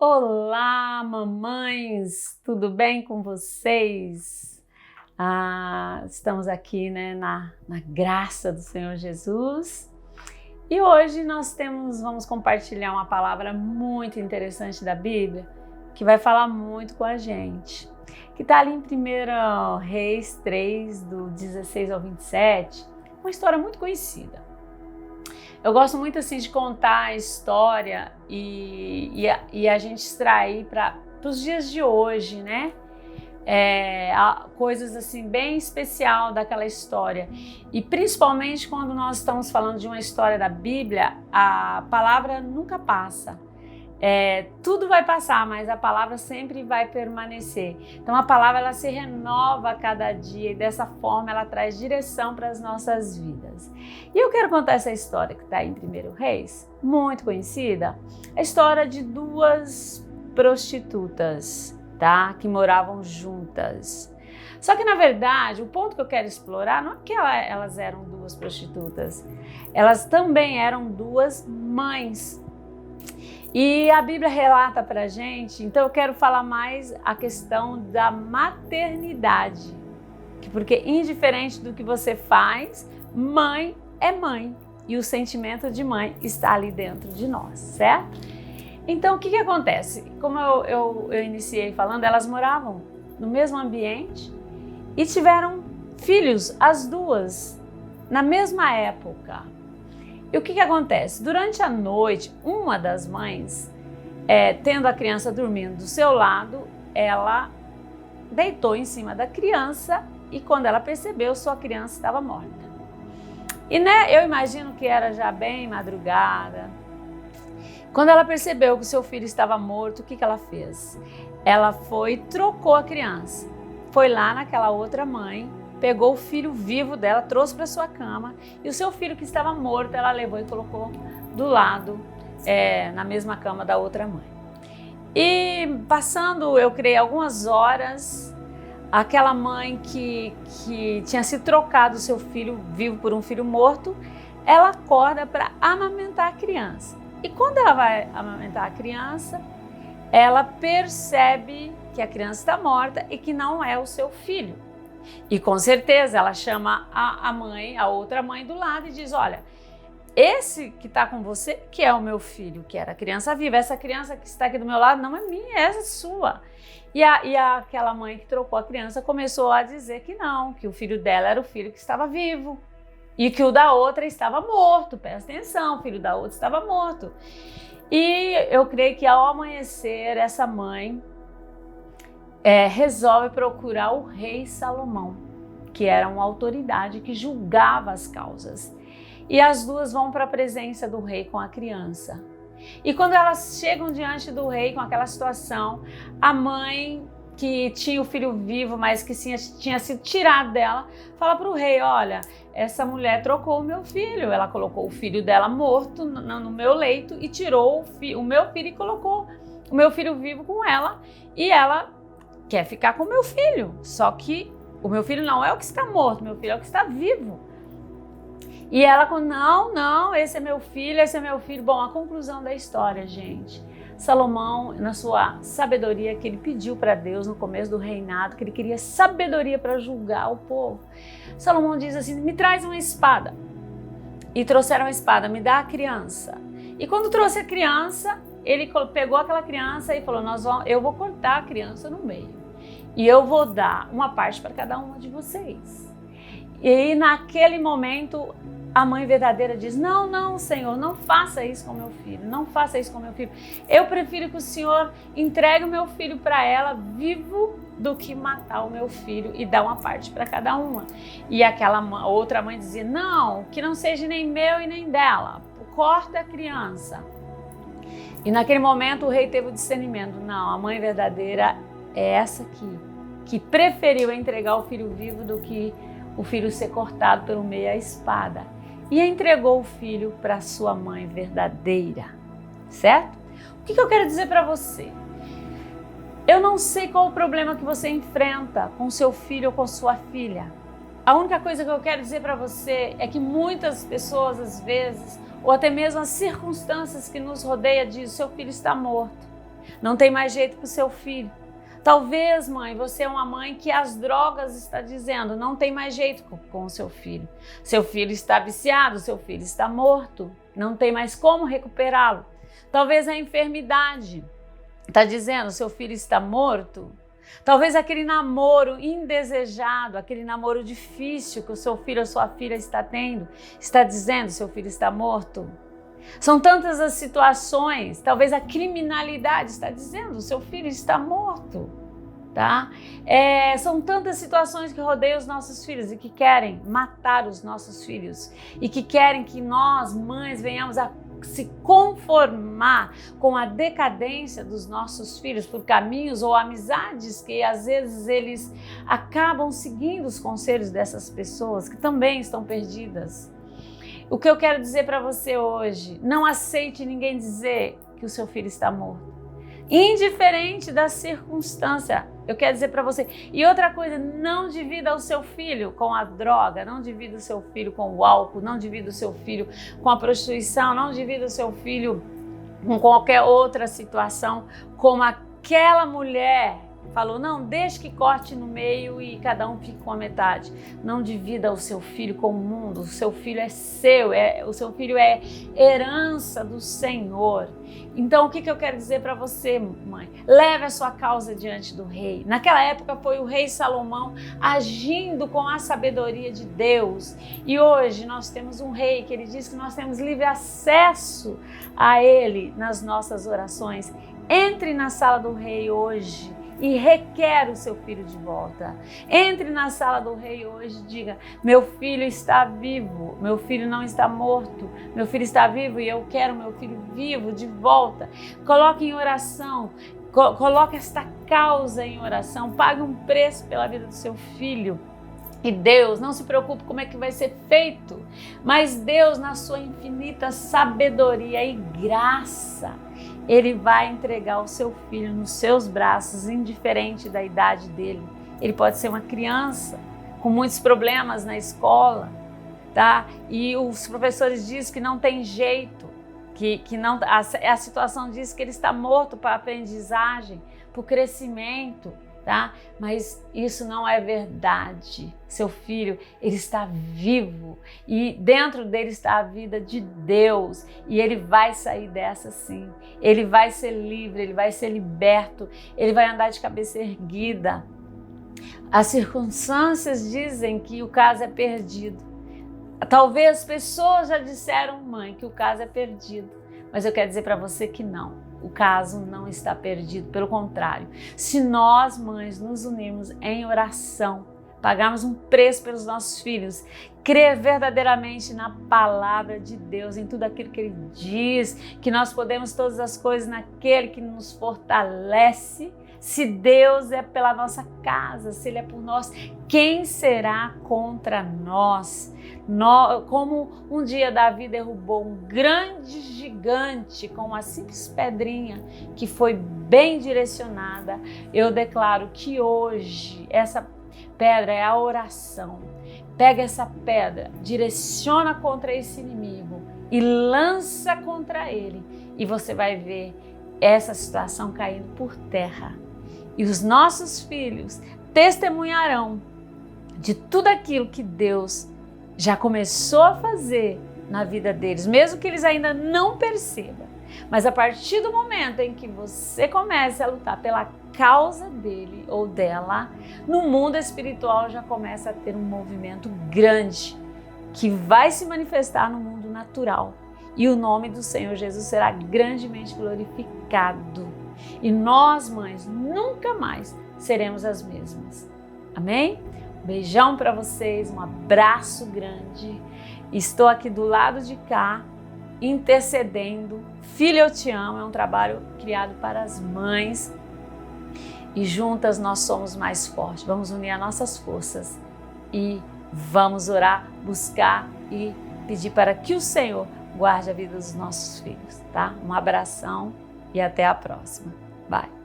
Olá, mamães! Tudo bem com vocês? Estamos aqui, na graça do Senhor Jesus. E hoje vamos compartilhar uma palavra muito interessante da Bíblia, que vai falar muito com a gente. Que está ali em 1 Reis 3, do 16 ao 27, uma história muito conhecida. Eu gosto muito assim de contar a história e a gente extrair para os dias de hoje, né? Coisas assim bem especial daquela história. E principalmente quando nós estamos falando de uma história da Bíblia, a palavra nunca passa. Tudo vai passar, mas a palavra sempre vai permanecer. Então a palavra ela se renova a cada dia e dessa forma ela traz direção para as nossas vidas. E eu quero contar essa história que está em 1 Reis, muito conhecida, a história de duas prostitutas, tá? Que moravam juntas. Só que na verdade o ponto que eu quero explorar não é que elas eram duas prostitutas, elas também eram duas mães. E a Bíblia relata pra gente, então eu quero falar mais a questão da maternidade, porque indiferente do que você faz, mãe é mãe e o sentimento de mãe está ali dentro de nós, certo? Então o que acontece? Como eu iniciei falando, elas moravam no mesmo ambiente e tiveram filhos, as duas, na mesma época. E o que acontece? Durante a noite, uma das mães, tendo a criança dormindo do seu lado, ela deitou em cima da criança e quando ela percebeu, sua criança estava morta. E eu imagino que era já bem madrugada. Quando ela percebeu que o seu filho estava morto, o que ela fez? Ela foi e trocou a criança. Foi lá naquela outra mãe, pegou o filho vivo dela, trouxe para sua cama e o seu filho que estava morto, ela levou e colocou do lado, na mesma cama da outra mãe. E passando, eu creio, algumas horas, aquela mãe que tinha se trocado o seu filho vivo por um filho morto, ela acorda para amamentar a criança. E quando ela vai amamentar a criança, ela percebe que a criança está morta e que não é o seu filho. E com certeza ela chama a mãe, a outra mãe do lado e diz, olha, esse que está com você, que é o meu filho, que era criança viva, essa criança que está aqui do meu lado não é minha, essa é sua. E aquela mãe que trocou a criança começou a dizer que não, que o filho dela era o filho que estava vivo e que o da outra estava morto, presta atenção, o filho da outra estava morto. E eu creio que ao amanhecer essa mãe resolve procurar o rei Salomão, que era uma autoridade que julgava as causas. E as duas vão para a presença do rei com a criança. E quando elas chegam diante do rei com aquela situação, a mãe que tinha o filho vivo, mas que tinha sido tirado dela, fala para o rei, olha, essa mulher trocou o meu filho, ela colocou o filho dela morto no meu leito e tirou o meu filho e colocou o meu filho vivo com ela, e ela quer ficar com o meu filho, só que o meu filho não é o que está morto, meu filho é o que está vivo. E ela falou, não, esse é meu filho. Bom, a conclusão da história, gente, Salomão, na sua sabedoria que ele pediu para Deus no começo do reinado, que ele queria sabedoria para julgar o povo, Salomão diz assim, me traz uma espada. E trouxeram a espada, me dá a criança. E quando trouxe a criança, ele pegou aquela criança e falou, eu vou cortar a criança no meio. E eu vou dar uma parte para cada uma de vocês. E naquele momento, a mãe verdadeira diz, não, Senhor, não faça isso com meu filho, não faça isso com meu filho. Eu prefiro que o Senhor entregue o meu filho para ela vivo do que matar o meu filho e dar uma parte para cada uma. E aquela outra mãe dizia, não, que não seja nem meu e nem dela, corta a criança. E naquele momento o rei teve o discernimento, não, a mãe verdadeira é essa aqui, que preferiu entregar o filho vivo do que o filho ser cortado pelo meio à espada. E entregou o filho para sua mãe verdadeira, certo? O que eu quero dizer para você? Eu não sei qual o problema que você enfrenta com seu filho ou com sua filha. A única coisa que eu quero dizer para você é que muitas pessoas, às vezes, ou até mesmo as circunstâncias que nos rodeiam, dizem, seu filho está morto. não tem mais jeito com o seu filho. Talvez, mãe, você é uma mãe que as drogas está dizendo, não tem mais jeito com o seu filho. Seu filho está viciado, seu filho está morto, não tem mais como recuperá-lo. Talvez a enfermidade está dizendo, seu filho está morto. Talvez aquele namoro indesejado, aquele namoro difícil que o seu filho ou sua filha está tendo, está dizendo, seu filho está morto. São tantas as situações, talvez a criminalidade está dizendo, seu filho está morto, tá? São tantas situações que rodeiam os nossos filhos e que querem matar os nossos filhos e que querem que nós, mães, venhamos a se conformar com a decadência dos nossos filhos por caminhos ou amizades que às vezes eles acabam seguindo os conselhos dessas pessoas que também estão perdidas. O que eu quero dizer para você hoje, não aceite ninguém dizer que o seu filho está morto. Indiferente da circunstância, eu quero dizer para você. E outra coisa, não divida o seu filho com a droga, não divida o seu filho com o álcool, não divida o seu filho com a prostituição, não divida o seu filho com qualquer outra situação, como aquela mulher falou, não, deixe que corte no meio e cada um fique com a metade. Não divida o seu filho com o mundo, o seu filho é seu, o seu filho é herança do Senhor. Então, o que eu quero dizer para você, mãe? Leve a sua causa diante do rei. Naquela época foi o rei Salomão agindo com a sabedoria de Deus. E hoje nós temos um rei que ele diz que nós temos livre acesso a ele nas nossas orações. Entre na sala do rei hoje e requer o seu filho de volta. Entre na sala do rei hoje e diga, meu filho está vivo, meu filho não está morto, meu filho está vivo e eu quero meu filho vivo de volta. Coloque em oração, coloque esta causa em oração, pague um preço pela vida do seu filho. E Deus, não se preocupe como é que vai ser feito, mas Deus, na sua infinita sabedoria e graça, Ele vai entregar o seu filho nos seus braços, indiferente da idade dele. Ele pode ser uma criança com muitos problemas na escola, tá? E os professores dizem que não tem jeito, que não, a situação diz que ele está morto para a aprendizagem, para o crescimento. Tá? Mas isso não é verdade. Seu filho, ele está vivo e dentro dele está a vida de Deus e ele vai sair dessa sim. Ele vai ser livre, ele vai ser liberto, ele vai andar de cabeça erguida. As circunstâncias dizem que o caso é perdido. Talvez pessoas já disseram, mãe, que o caso é perdido, mas eu quero dizer para você que não. O caso não está perdido, pelo contrário. Se nós, mães, nos unirmos em oração, pagarmos um preço pelos nossos filhos, crer verdadeiramente na palavra de Deus, em tudo aquilo que Ele diz, que nós podemos todas as coisas naquele que nos fortalece. Se Deus é pela nossa casa, se Ele é por nós, quem será contra nós? Como um dia Davi derrubou um grande gigante com uma simples pedrinha que foi bem direcionada, eu declaro que hoje essa pedra é a oração. Pega essa pedra, direciona contra esse inimigo e lança contra ele e você vai ver essa situação caindo por terra. E os nossos filhos testemunharão de tudo aquilo que Deus já começou a fazer na vida deles, mesmo que eles ainda não percebam. Mas a partir do momento em que você começa a lutar pela causa dele ou dela, no mundo espiritual já começa a ter um movimento grande que vai se manifestar no mundo natural. E o nome do Senhor Jesus será grandemente glorificado. E nós, mães, nunca mais seremos as mesmas. Amém? Beijão para vocês, um abraço grande. Estou aqui do lado de cá, intercedendo. Filha, eu te amo, é um trabalho criado para as mães. E juntas nós somos mais fortes. Vamos unir as nossas forças e vamos orar, buscar e pedir para que o Senhor guarde a vida dos nossos filhos, tá? Um abração e até a próxima. Bye!